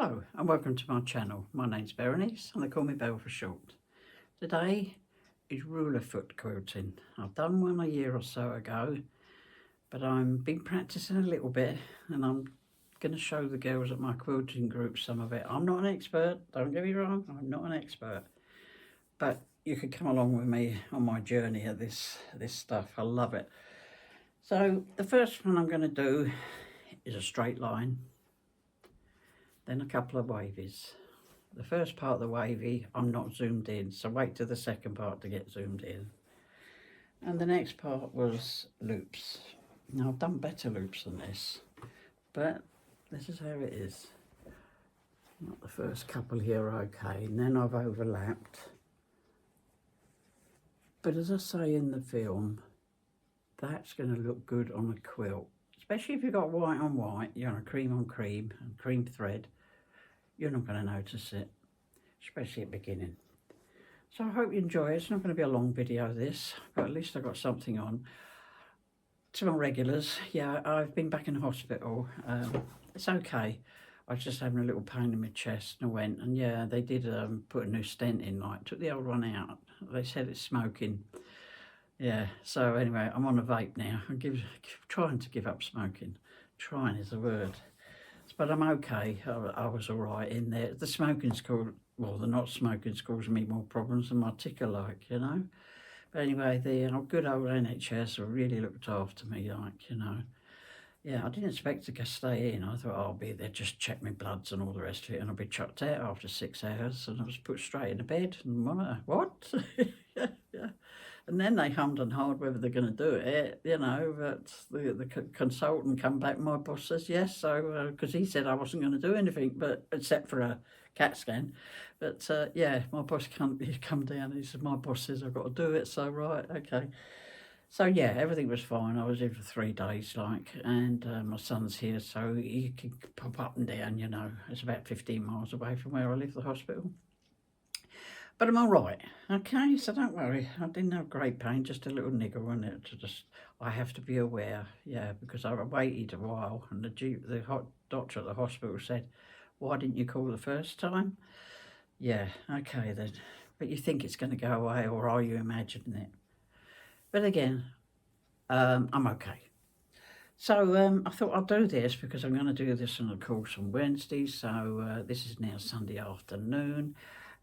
Hello and welcome to my channel. My name's Berenice and they call me Belle for short. Today is ruler foot quilting. I've done one a year or so ago, but I've been practicing a little bit and I'm going to show the girls at my quilting group some of it. I'm not an expert, don't get me wrong, I'm not an expert, but you could come along with me on my journey of this stuff. I love it. So the first one I'm going to do is a straight line, then a couple of wavies. The first part of the wavy, I'm not zoomed in, so wait till the second part to get zoomed in. And the next part was loops. Now I've done better loops than this, but this is how it is. Not the first couple here, okay, and then I've overlapped. But as I say in the film, that's going to look good on a quilt, especially if you've got white on white, you know, cream on cream and cream thread. You're not going to notice it, especially at the beginning. So I hope you enjoy it. It's not going to be a long video this, but at least I got something on. To my regulars, yeah, I've been back in the hospital. It's okay. I was just having a little pain in my chest and I went, and yeah, they did put a new stent in, like took the old one out. They said it's smoking. Yeah, so anyway, I'm on a vape now. I'm trying to give up smoking. Trying is the word. But I'm okay. I was all right in there. The smoking's caused, well, the not smoking's causing me more problems than my ticker, like, you know. But anyway, the good old NHS have really looked after me, like, you know. Yeah, I didn't expect to stay in. I thought, oh, I'll be there, just check my bloods and all the rest of it, and I'll be chucked out after 6 hours. And I was put straight in the bed. And monitor, what? Yeah. And then they hummed and hawed whether they're going to do it, you know, but the consultant come back, my boss says yes, so, because he said I wasn't going to do anything, but except for a CAT scan. But, yeah, my boss he come down and he said, my boss says I've got to do it, so right, okay. So, yeah, everything was fine. I was in for 3 days, like, and my son's here, so he can pop up and down, you know. It's about 15 miles away from where I live, the hospital. But I'm all right, okay, so don't worry. I didn't have great pain, just a little niggle on it. I have to be aware, yeah, because I waited a while and the doctor at the hospital said, why didn't you call the first time? Yeah, okay then. But you think it's going to go away, or are you imagining it? But again, I'm okay. So I thought I'll do this because I'm going to do this on a course on Wednesday. So this is now Sunday afternoon.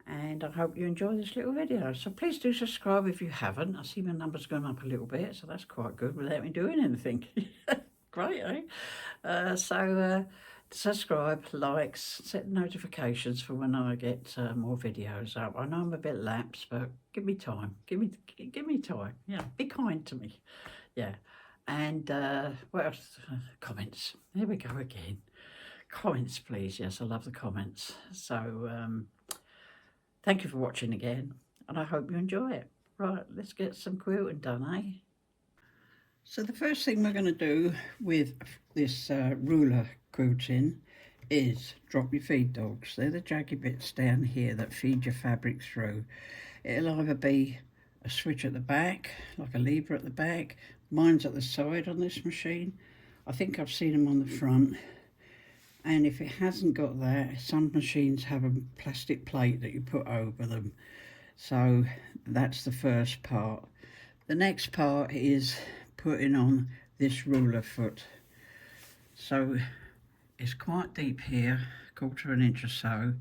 And I hope you enjoy this little video. So please do subscribe if you haven't. I see my numbers going up a little bit, so that's quite good without me doing anything. Great, eh? Subscribe, likes, set notifications for when I get more videos up. I know I'm a bit lapsed, but give me time. Give me time. Yeah, be kind to me. Yeah. And what else? Comments. Here we go again. Comments, please. Yes, I love the comments. So thank you for watching again, and I hope you enjoy it. Right, let's get some quilting done, eh? So the first thing we're going to do with this ruler quilting is drop your feed dogs. They're the jagged bits down here that feed your fabric through. It'll either be a switch at the back, like a lever at the back. Mine's at the side on this machine. I think I've seen them on the front. And if it hasn't got that, some machines have a plastic plate that you put over them. So that's the first part. The next part is putting on this ruler foot. So it's quite deep here, 1/4 of an inch or so,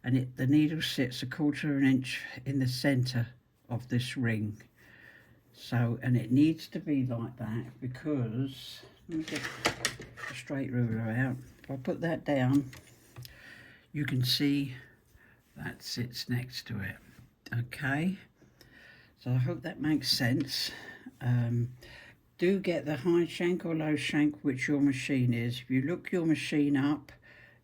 and the needle sits 1/4 of an inch in the centre of this ring. So, and it needs to be like that because, let me get a straight ruler out. If I put that down, you can see that sits next to it. Okay, so I hope that makes sense. Do get the high shank or low shank which your machine is. If you look your machine up,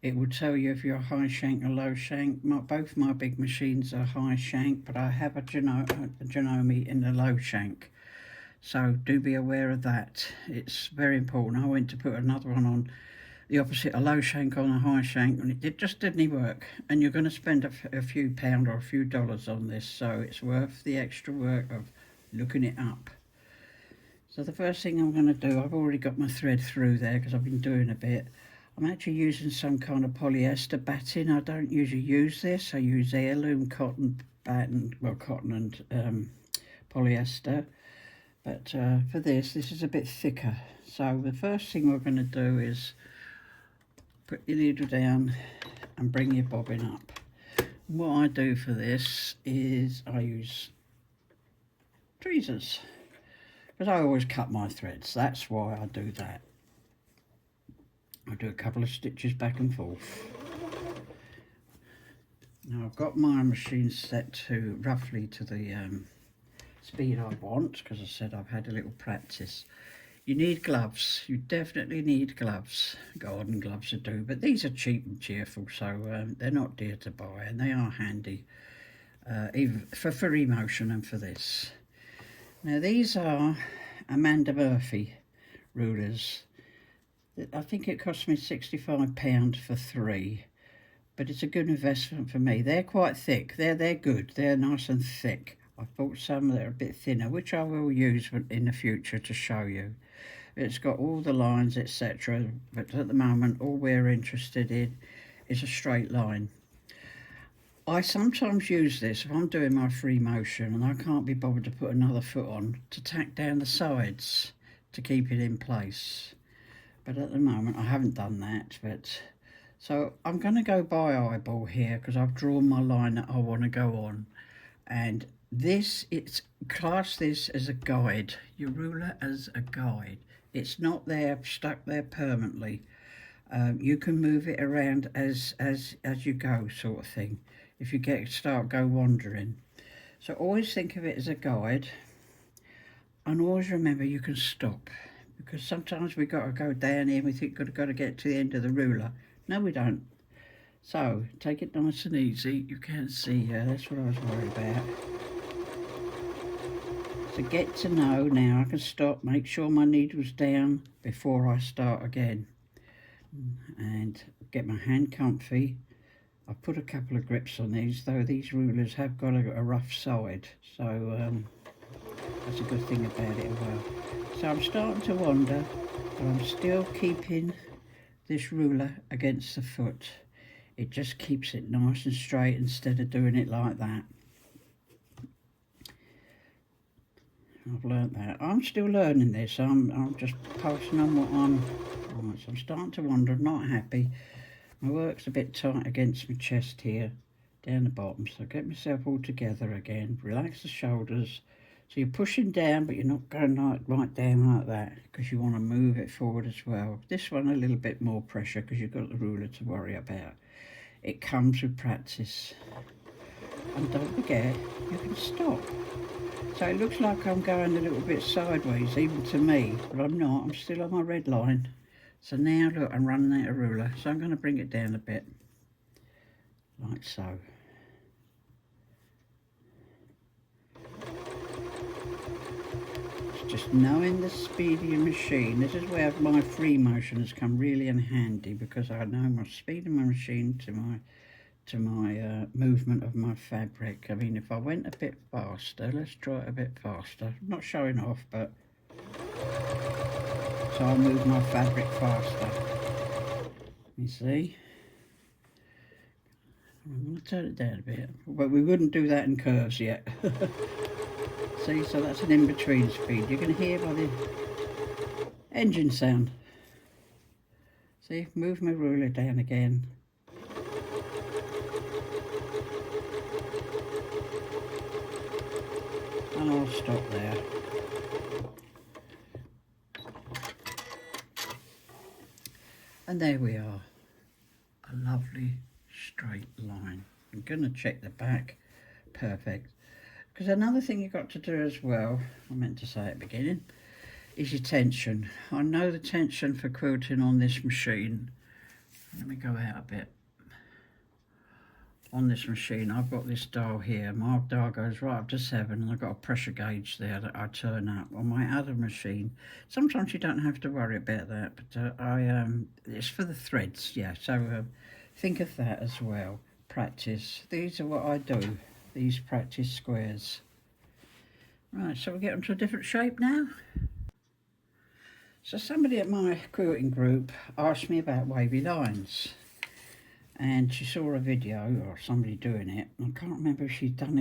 it will tell you if you're high shank or low shank. Both my big machines are high shank, but I have a Janome in the low shank. So do be aware of that. It's very important. I went to put another one on the opposite, a low shank on a high shank, and it just didn't work. And you're going to spend a few pound or a few dollars on this, so it's worth the extra work of looking it up. So the first thing I'm going to do, I've already got my thread through there because I've been doing a bit. I'm actually using some kind of polyester batting. I don't usually use this. I use heirloom cotton batten, well, cotton and polyester. But for this is a bit thicker. So the first thing we're going to do is put your needle down and bring your bobbin up. And what I do for this is I use tweezers, because I always cut my threads. That's why I do that. I do a couple of stitches back and forth. Now I've got my machine set to roughly to the speed I want, because I said I've had a little practice. You need gloves. You definitely need gloves. Garden gloves are do, but these are cheap and cheerful, so they're not dear to buy, and they are handy, even for free motion and for this. Now these are Amanda Murphy rulers. I think it cost me £65 for 3, but it's a good investment for me. They're quite thick. They're good. They're nice and thick. I bought some that are a bit thinner, which I will use in the future to show you. It's got all the lines, etc. But at the moment, all we're interested in is a straight line. I sometimes use this if I'm doing my free motion and I can't be bothered to put another foot on, to tack down the sides to keep it in place. But at the moment I haven't done that. But so I'm going to go by eyeball here, because I've drawn my line that I want to go on. And this, it's class this as a guide, your ruler as a guide. It's not there stuck there permanently. You can move it around as you go, sort of thing, if you go wandering. So always think of it as a guide, and always remember you can stop, because sometimes we've got to go down here and we think we've got to get to the end of the ruler. No, we don't. So take it nice and easy. You can't see here, that's what I was worried about. To get to know now, I can stop, make sure my needle's down before I start again, and get my hand comfy. I've put a couple of grips on these, though these rulers have got a rough side, so that's a good thing about it as well. So I'm starting to wander, but I'm still keeping this ruler against the foot. It just keeps it nice and straight instead of doing it like that. I've learnt that. I'm still learning this. I'm just passing on what I'm... Right, so I'm starting to wander. I'm not happy. My work's a bit tight against my chest here, down the bottom. So get myself all together again. Relax the shoulders. So you're pushing down, but you're not going right down like that, because you want to move it forward as well. This one a little bit more pressure, because you've got the ruler to worry about. It comes with practice. And don't forget, you can stop. So it looks like I'm going a little bit sideways, even to me, but I'm not. I'm still on my red line. So now look, I'm running out of ruler. So I'm going to bring it down a bit, like so. It's just knowing the speed of your machine. This is where my free motion has come really in handy, because I know my speed of my machine to my movement of my fabric. I mean, if I went a bit faster, let's try it a bit faster. I'm not showing off, but so I'll move my fabric faster. You see? I'm going to turn it down a bit, but we wouldn't do that in curves yet. See, so that's an in-between speed. You're going to hear by the engine sound. See, move my ruler down again. And I'll stop there. And there we are, a lovely straight line. I'm going to check the back, perfect. Because another thing you've got to do as well, I meant to say at the beginning, is your tension. I know the tension for quilting on this machine. Let me go out a bit. On this machine, I've got this dial here. My dial goes right up to 7, and I've got a pressure gauge there that I turn up. On my other machine, sometimes you don't have to worry about that, but it's for the threads, yeah. So think of that as well. Practice. These are what I do. These practice squares. Right, so we get onto a different shape now. So somebody at my quilting group asked me about wavy lines, and she saw a video or somebody doing it. I can't remember if she'd done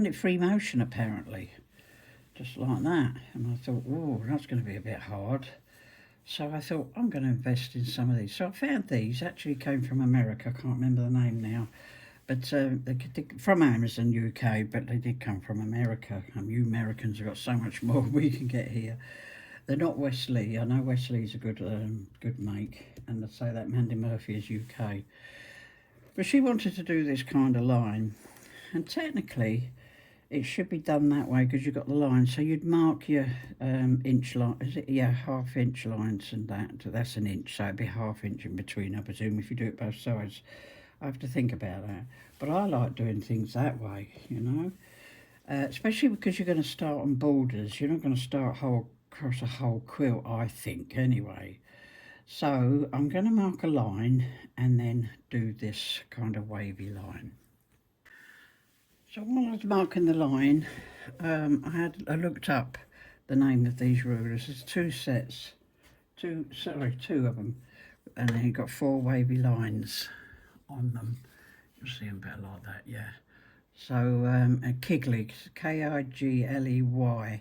it free motion apparently, just like that. And I thought, oh, that's going to be a bit hard. So I thought, I'm going to invest in some of these. So I found these, actually came from America, I can't remember the name now. But from Amazon UK, but they did come from America. You Americans have got so much more we can get here. They're not Wesley. I know Wesley's a good make, and they say that Mandy Murphy is UK. But she wanted to do this kind of line, and technically it should be done that way because you've got the line. So you'd mark your inch line, is it? Yeah, half-inch lines, and that's an inch, so it'd be half-inch in between, I presume, if you do it both sides. I have to think about that. But I like doing things that way, you know. Especially because you're going to start on borders. You're not going to start across a whole quilt, I think, anyway. So I'm going to mark a line and then do this kind of wavy line. So while I was marking the line, I looked up the name of these rulers. There's two of them, and then you've got 4 wavy lines on them. You'll see them better like that, yeah. So a Kigley, Kigley.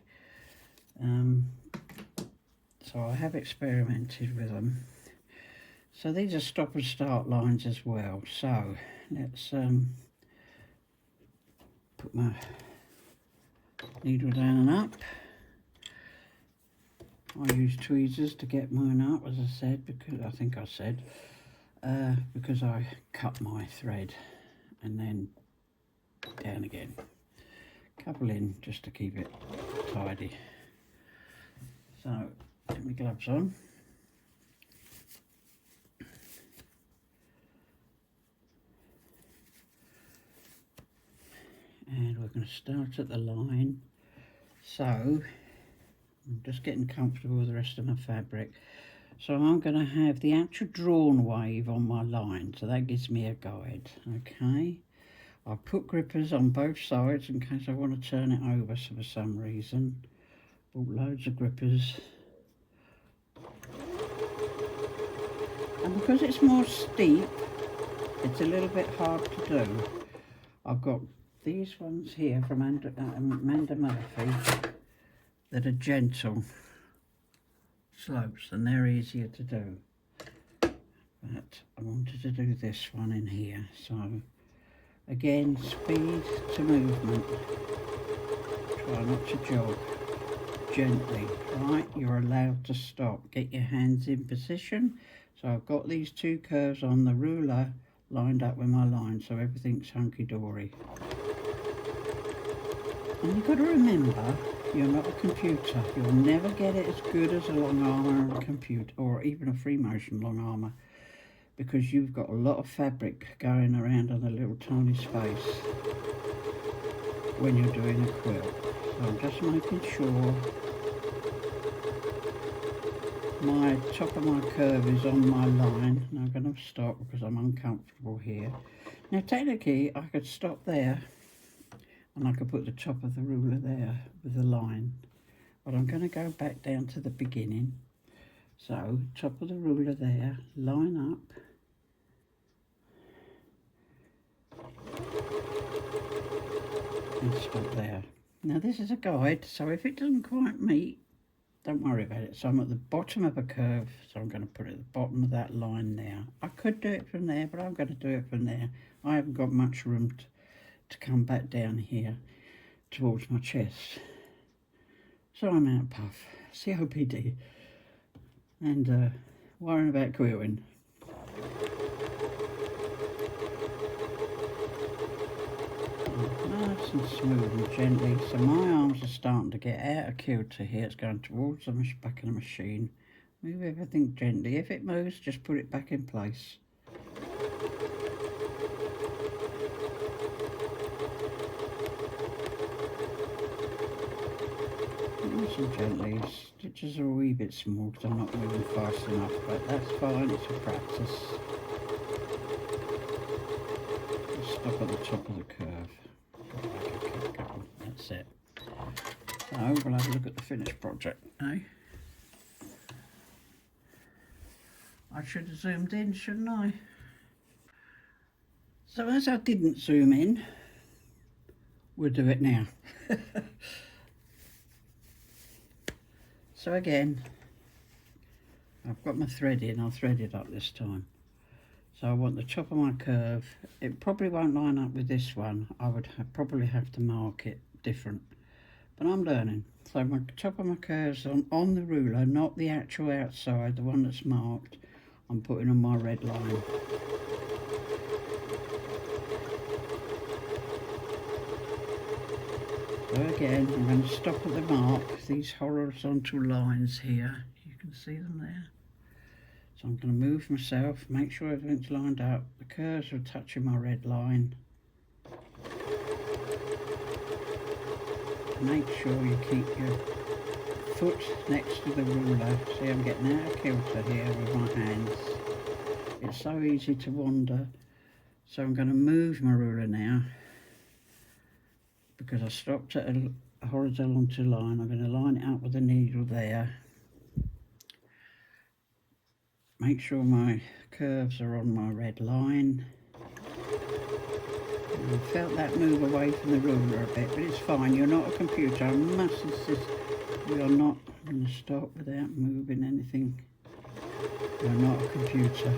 So I have experimented with them. So these are stop and start lines as well. So let's put my needle down and up. I use tweezers to get mine up, as I said, because I cut my thread and then down again. Couple in just to keep it tidy. So put my gloves on. And we're going to start at the line. So I'm just getting comfortable with the rest of my fabric. So I'm going to have the actual drawn wave on my line, so that gives me a guide. Okay, I've put grippers on both sides in case I want to turn it over for some reason. Bought loads of grippers. And because it's more steep, it's a little bit hard to do. I've got these ones here from Mandy Murphy that are gentle slopes, and they're easier to do. But I wanted to do this one in here. So again, speed to movement. Try not to jog. Gently, right? You're allowed to stop. Get your hands in position. So I've got these 2 curves on the ruler lined up with my line, so everything's hunky-dory. And you've got to remember, you're not a computer. You'll never get it as good as a long armour on a computer, or even a free motion long armour, because you've got a lot of fabric going around on a little tiny space when you're doing a quilt. So I'm just making sure my top of my curve is on my line. Now I'm going to stop because I'm uncomfortable here. Now technically I could stop there and I could put the top of the ruler there with the line, but I'm going to go back down to the beginning. So top of the ruler there, line up, and stop there. Now this is a guide, so if it doesn't quite meet, don't worry about it. So I'm at the bottom of a curve, so I'm going to put it at the bottom of that line there. I could do it from there, but I'm going to do it from there. I haven't got much room to come back down here towards my chest. So I'm out of puff, COPD, and worrying about quilting. Nice and smooth and gently. So my arms are starting to get out of kilter here. It's going towards the back of the machine. Move everything gently. If it moves, just put it back in place. Nice and gently. Stitches are a wee bit small because I'm not moving fast enough, but that's fine. It's a practice. Just stop at the top of the curve. That's it. So we'll have a look at the finished project now. I should have zoomed in, shouldn't I? So as I didn't zoom in, we'll do it now. So again, I've got my thread in, I'll thread it up this time. So I want the top of my curve. It probably won't line up with this one. I would probably have to mark it different, but I'm learning. So my top of my curve's on the ruler, not the actual outside, the one that's marked. I'm putting on my red line. So again, I'm going to stop at the mark, these horizontal lines here. You can see them there. So I'm going to move myself, make sure everything's lined up. The curves are touching my red line. Make sure you keep your foot next to the ruler. See, I'm getting out of kilter here with my hands. It's so easy to wander. So I'm going to move my ruler now, because I stopped at a horizontal line. I'm going to line it up with the needle there. Make sure my curves are on my red line. And I felt that move away from the ruler a bit, but it's fine. You're not a computer. I must insist, you're not going to stop without moving anything. You're not a computer.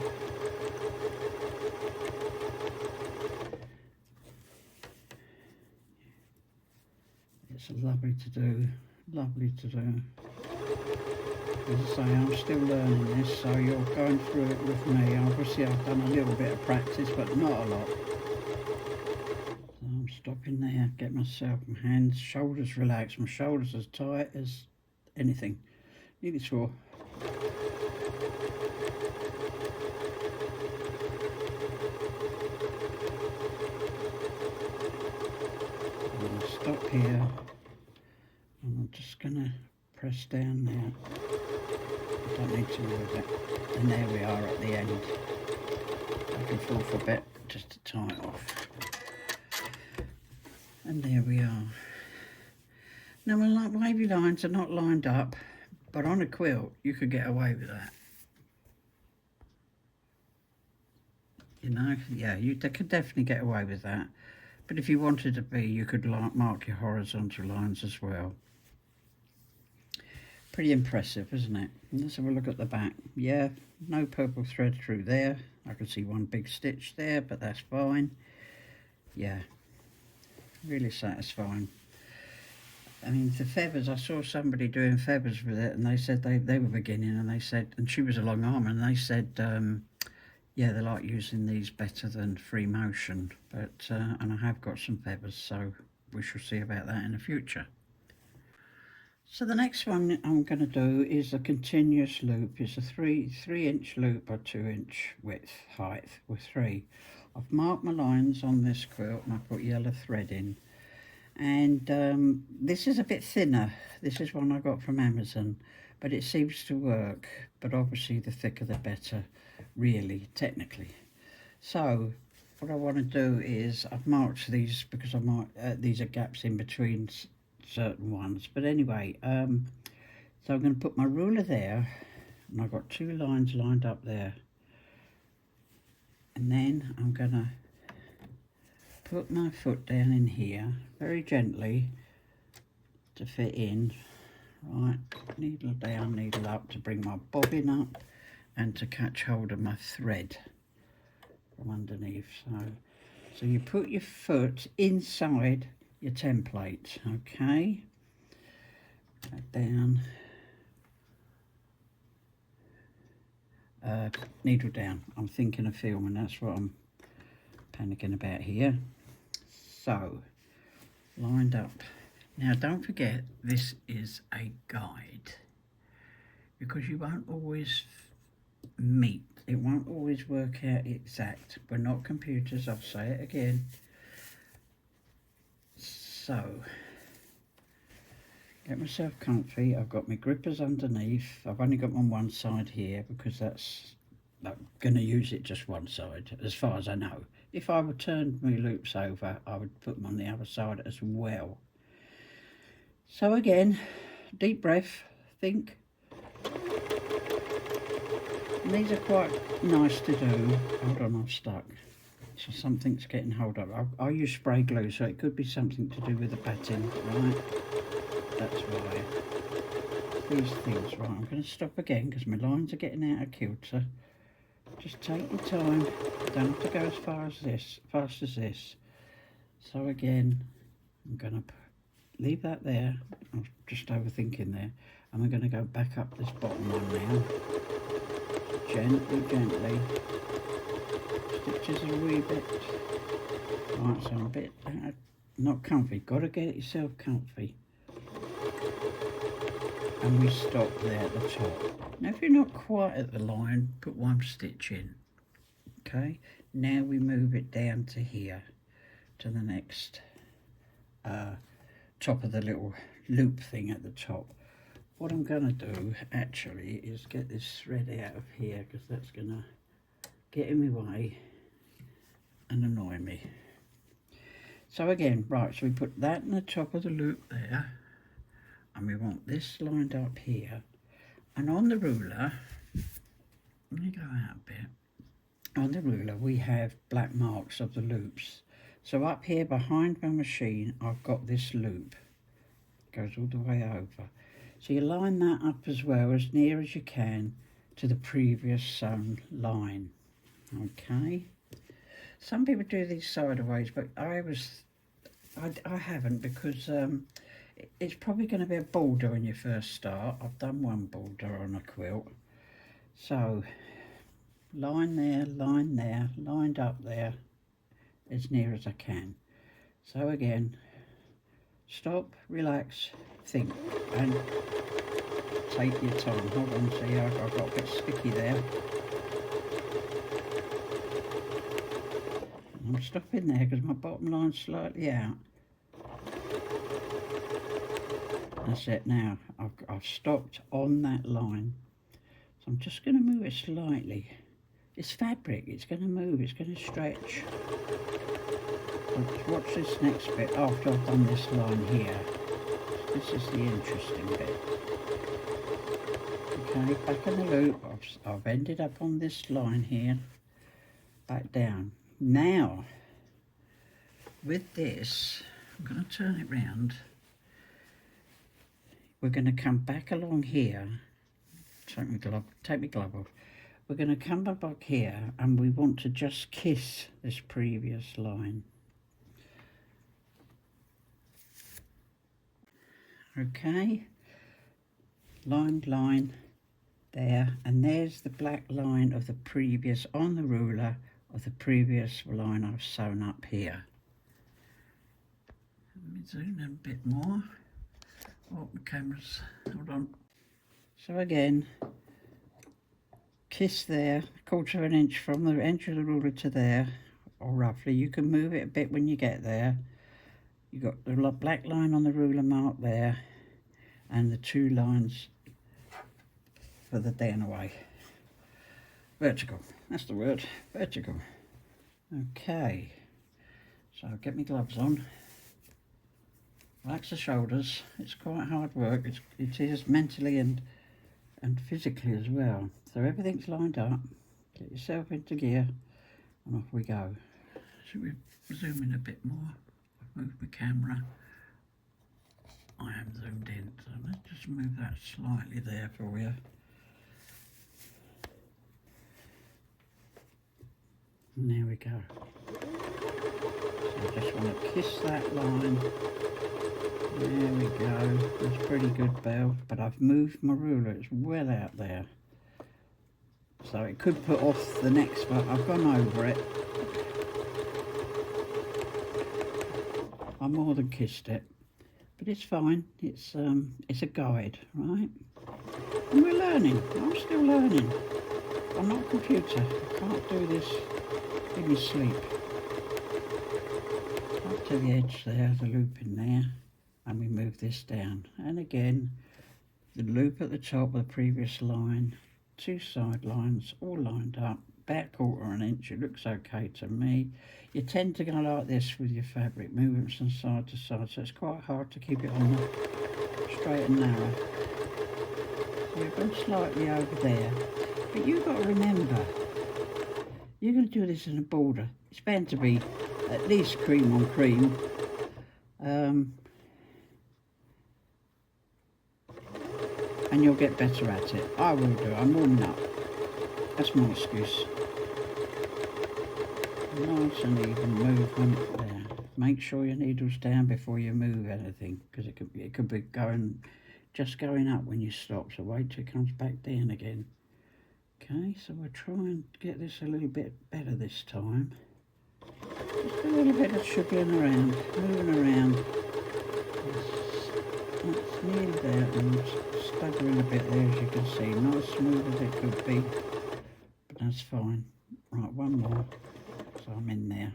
It's lovely to do, lovely to do. As I say, I'm still learning this, so you're going through it with me. Obviously I've done a little bit of practice, but not a lot. So I'm stopping there, get myself, my hands, shoulders relaxed. My shoulders as tight as anything. Nearly sore. I'm going to stop here, and I'm just going to press down there. I don't need to move it. And there we are at the end. I can feel for a bit just to tie it off. And there we are. Now my wavy lines are not lined up, but on a quilt you could get away with that. You know, yeah, they could definitely get away with that. But if you wanted to be, you could mark your horizontal lines as well. Pretty impressive, isn't it? Let's have a look at the back. Yeah, no purple thread through there. I can see one big stitch there, but that's fine. Yeah, really satisfying. I mean, the feathers, I saw somebody doing feathers with it, and they said they were beginning, and they said, and she was a long arm, and they said, yeah, they like using these better than free motion. But, and I have got some feathers, so we shall see about that in the future. So the next one I'm going to do is a continuous loop. It's a 3-inch loop by 2-inch width height with 3. I've marked my lines on this quilt and I put yellow thread in. And this is a bit thinner. This is one I got from Amazon, but it seems to work. But obviously the thicker the better, really, technically. So what I want to do is I've marked these because these are gaps in between certain ones, but anyway, so I'm going to put my ruler there, and I've got 2 lines lined up there, and then I'm going to put my foot down in here very gently to fit in, right, needle down, needle up to bring my bobbin up and to catch hold of my thread from underneath. So you put your foot inside your template, okay, down, needle down. I'm thinking of filming, that's what I'm panicking about here. So, lined up. Now don't forget, this is a guide, because you won't always meet, it won't always work out exact. We're not computers, I'll say it again. So, get myself comfy. I've got my grippers underneath. I've only got them on one side here because I'm going to use it just one side, as far as I know. If I would turn my loops over, I would put them on the other side as well. So again, deep breath, think. And these are quite nice to do. Hold on, I'm stuck. So something's getting hold of it. I use spray glue, so it could be something to do with the pattern, right? That's why. These things, right? I'm going to stop again because my lines are getting out of kilter. Just take your time. You don't have to go as fast as this. So again, I'm going to leave that there. I'm just overthinking there. And we're going to go back up this bottom one now. Gently, gently. Stitches a wee bit. Right, so I'm a bit not comfy. Got to get yourself comfy. And we stop there at the top. Now if you're not quite at the line, put one stitch in. Okay, now we move it down to here, to the next top of the little loop thing at the top. What I'm going to do actually is get this thread out of here, because that's going to get in my way and annoy me. So again, right, so we put that in the top of the loop there, and we want this lined up here. And on the ruler, let me go out a bit. On the ruler we have black marks of the loops. So up here behind my machine I've got this loop. Goes all the way over. So you line that up as well, as near as you can to the previous sewn line. Okay. Some people do these sideways, but I haven't, because it's probably going to be a border when you first start. I've done one border on a quilt. So line there, lined up there as near as I can. So again, stop, relax, think, and take your time. Hold on, see, I've got a bit sticky there. I'm stopping there because my bottom line's slightly out. That's it now. I've stopped on that line. So I'm just going to move it slightly. It's fabric, it's going to move, it's going to stretch. But watch this next bit after I've done this line here. This is the interesting bit. Okay, back in the loop, I've ended up on this line here, back down. Now, with this, I'm going to turn it round. We're going to come back along here. Take my glove off. We're going to come back here, and we want to just kiss this previous line. Okay, line there, and there's the black line of the previous, on the ruler, of the previous line I've sewn up here. Let me zoom in a bit more. Oh, the camera's, hold on. So again, kiss there, 1/4 of an inch from the edge of the ruler to there, or roughly. You can move it a bit when you get there. You've got the black line on the ruler mark there, and the 2 lines for the down away. Vertical, that's the word, vertical. Okay, so I'll get my gloves on. Relax the shoulders. It's quite hard work. It is mentally and physically as well. So everything's lined up. Get yourself into gear, and off we go. Should we zoom in a bit more? I've moved my camera. I am zoomed in, so let's just move that slightly there for you. And there we go. So I just want to kiss that line. There we go. That's pretty good, Belle. But I've moved my ruler. It's well out there. So it could put off the next one. I've gone over it. I more than kissed it. But it's fine. It's a guide, right? And we're learning. I'm still learning. I'm not a computer. I can't do this in my sleep. Up to the edge there, the loop in there. And we move this down, and again the loop at the top of the previous line, 2 side lines all lined up, about 1/4 of an inch. It looks okay to me. You tend to go like this with your fabric, moving from side to side, so it's quite hard to keep it on the straight and narrow. So we've gone slightly over there. But you've got to remember, you're going to do this in a border. It's bound to be at least cream on cream. And you'll get better at it. I will do. I'm warming up. That's my excuse. Nice and even movement there. Make sure your needle's down before you move anything, because it could be just going up when you stop. So wait till it comes back down again. Okay, so we'll try and get this a little bit better this time. Just a little bit of shuffling around, moving around. That's nearly there, and staggering a bit there, as you can see. Not as smooth as it could be, but that's fine. Right, one more. So I'm in there.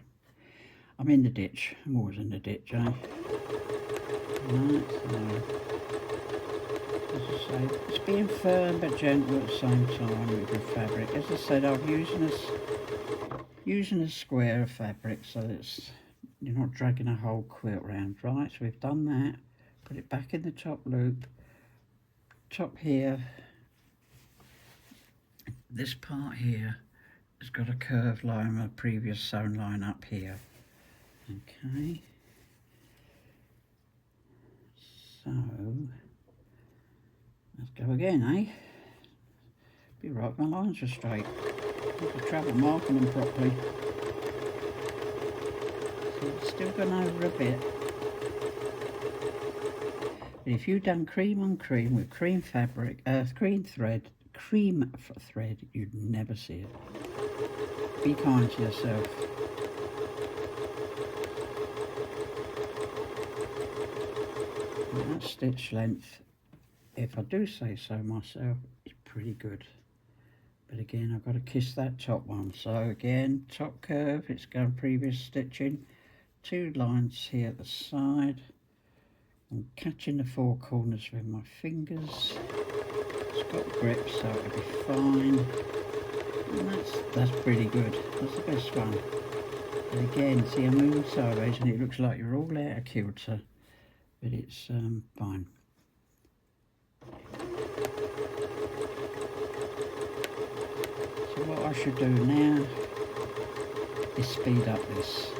I'm in the ditch. I'm always in the ditch, eh? Right, so, as I say, it's being firm but gentle at the same time with your fabric. As I said, I'm using a square of fabric so that you're not dragging a whole quilt round. Right, so we've done that. Put it back in the top loop. Top here. This part here has got a curved line, a previous sewn line up here. Okay. So let's go again, eh? Be right, my lines are straight. I have to travel marking them properly. So it's still gone over a bit. But if you've done cream on cream with cream fabric, cream thread, you'd never see it. Be kind to yourself. And that stitch length, if I do say so myself, is pretty good. But again, I've got to kiss that top one. So again, top curve, it's going previous stitching. 2 lines here at the side. I'm catching the 4 corners with my fingers. It's got grip, so it'll be fine. And that's pretty good. That's the best one. But again, see, I'm moving sideways and it looks like you're all out of kilter. But it's fine. So what I should do now is speed up this.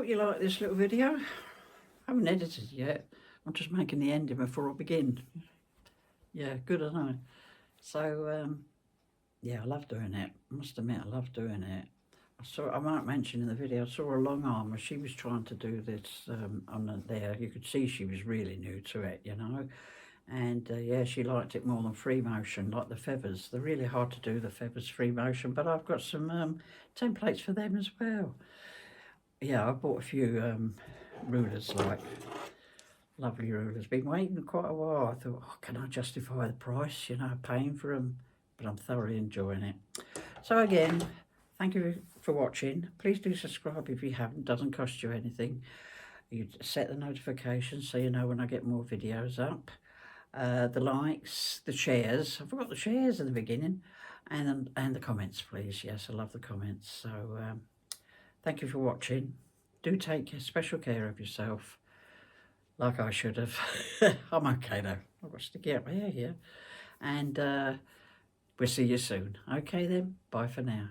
you like this little video. I haven't edited yet. I'm just making the ending before I begin. Yeah, good, I know. So, yeah, I love doing it. I must admit, I love doing it. I might mention in the video, I saw a long arm where she was trying to do this on there. You could see she was really new to it, you know. And yeah, she liked it more than free motion, like the feathers. They're really hard to do, the feathers free motion, but I've got some templates for them as well. Yeah, I bought a few rulers, like lovely rulers. Been waiting quite a while. I thought, oh, can I justify the price, you know, paying for them? But I'm thoroughly enjoying it. So again, thank you for watching. Please do subscribe if you haven't. It doesn't cost you anything. You set the notifications so you know when I get more videos up. The likes, the shares. I forgot the shares in the beginning. And the comments, please. Yes, I love the comments. So thank you for watching. Do take special care of yourself. Like I should have. I'm okay though. I've got to stick out my hair here. And we'll see you soon. Okay then. Bye for now.